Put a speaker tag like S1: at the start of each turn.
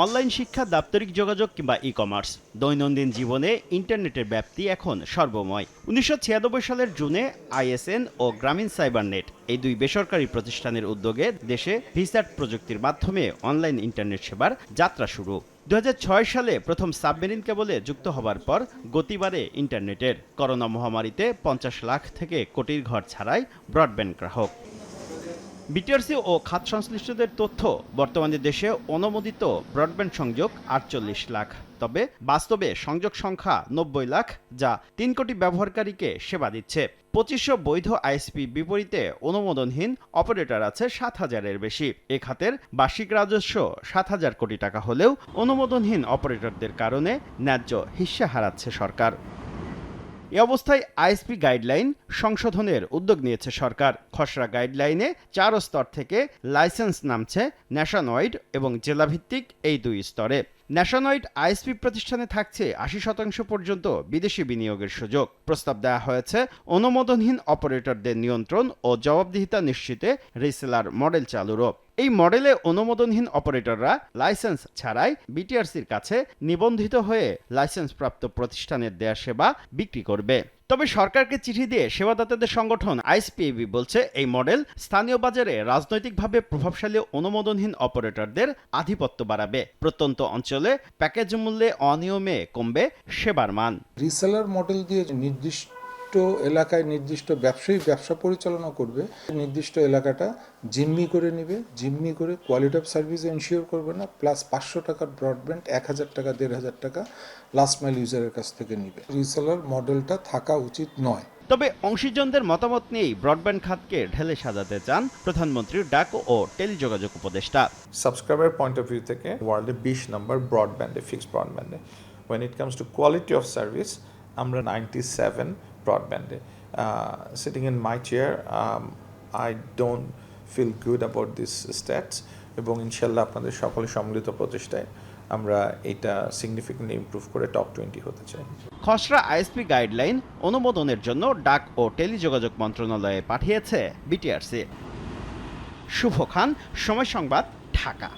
S1: Online শিক্ষা, দাপ্তরিক যোগাযোগ কিংবা ই-কমার্স, দৈনন্দিন জীবনে ইন্টারনেটের ব্যাপ্তি এখন সর্বময়। ১৯৯৬ সালের জুনে আইএসএন ও গ্রামীণ সাইবারনেট এই দুই বেসরকারি প্রতিষ্ঠানের উদ্যোগে দেশে ভিস্যাট প্রযুক্তির মাধ্যমে অনলাইন ইন্টারনেট সেবার যাত্রা শুরু। ২০০৬ সালে প্রথম সাবমেরিন কেবলে যুক্ত হবার পর গতি বাড়ে ইন্টারনেটের। করোনা মহামারীতে ৫০ লাখ থেকে কোটির ঘর ছাড়াই ব্রডব্যান্ড গ্রাহক। বিটিআরসি ও খাত সংশ্লিষ্টদের তথ্য, বর্তমানে দেশে অনুমোদিত ব্রডব্যান্ড সংযোগ ৪৮ লাখ। তবে বাস্তবে সংযোগ সংখ্যা ৯০ লাখ, যা ৩ কোটি ব্যবহারকারীকে সেবা দিচ্ছে। ২৫০০ বৈধ আইএসপি বিপরীতে অনুমোদনহীন অপারেটর আছে ৭,০০০-এর বেশি। এ খাতের বার্ষিক রাজস্ব ৭,০০০ কোটি টাকা হলেও অনুমোদনহীন অপারেটরদের কারণে ন্যায্য হিস্যা হারাচ্ছে সরকার। এ অবস্থায় আইএসপি গাইডলাইন সংশোধনের উদ্যোগ নিয়েছে সরকার। খসড়া গাইডলাইনে ৪ স্তর থেকে লাইসেন্স নামছে ন্যাশনওয়াইড এবং জেলাভিত্তিক এই ২ স্তরে। ন্যাশনওয়াইড আইএসপি প্রতিষ্ঠানে থাকছে ৮০% পর্যন্ত বিদেশি বিনিয়োগের সুযোগ। প্রস্তাব দেওয়া হয়েছে অনুমোদনহীন অপারেটরদের নিয়ন্ত্রণ ও জবাবদিহিতা নিশ্চিতে রিসেলার মডেল চালুরও। এই মডেলে অনুমোদনহীন অপারেটররা লাইসেন্স ছাড়াই বিটিআরসির কাছে নিবন্ধিত হয়ে লাইসেন্সপ্রাপ্ত প্রতিষ্ঠানের দেয়া সেবা বিক্রি করবে। তবে সরকারকে চিঠি দিয়ে সেবাদাতাদের সংগঠন আইএসপিএবি বলছে, এই মডেল স্থানীয় বাজারে রাজনৈতিকভাবে প্রভাবশালী অনুমোদনহীন অপারেটরদের আধিপত্য বাড়াবে। প্রত্যন্ত অঞ্চলে প্যাকেজ মূল্যে অনিয়মে কমবে সেবার মান।
S2: রিসেলার মডেল দিয়ে নির্দিষ্ট এলাকায় নির্দিষ্ট ব্যবসায়ী ব্যবসা পরিচালনা করবে, নির্দিষ্ট এলাকাটা জিম্মি করে নেবে, জিম্মি করে কোয়ালিটি অফ সার্ভিস এনশিওর করবে না, প্লাস ৫০০ টাকার ব্রডব্যান্ড ১,০০০ টাকা ১,৫০০ টাকা লাস্ট মাইল ইউজারের কাছ থেকে নেবে। রিসেলার মডেলটা থাকা উচিত নয়।
S1: তবে অংশীজনদের মতামত নিয়েই ব্রডব্যান্ড খাতকে ঢেলে সাজাতে চান প্রধানমন্ত্রীর ডাক ও টেলিযোগাযোগ উপদেষ্টা।
S3: সাবস্ক্রাইবার পয়েন্ট অফ ভিউ থেকে ওয়ার্ল্ডে ২০ নম্বর ব্রডব্যান্ডে, fixed ব্রডব্যান্ডে। When it comes to quality of service, আমরা 97 ব্রডব্যান্ডে। Sitting in my chair, I don't feel good about these stats, এবং ইনশাল্লাহ আপনাদের সকলের সম্মিলিত প্রচেষ্টায় আমরা এটা সিগনিফিকেন্টলি ইমপ্রুভ করে টপ 20 হতে চাই।
S1: খসড়া আইএসপি গাইডলাইন অনুমোদনের জন্য ডাক ও টেলিযোগাযোগ মন্ত্রণালয়ে পাঠিয়েছে বিটিআরসি। শুভ খান, সময় সংবাদ, ঢাকা।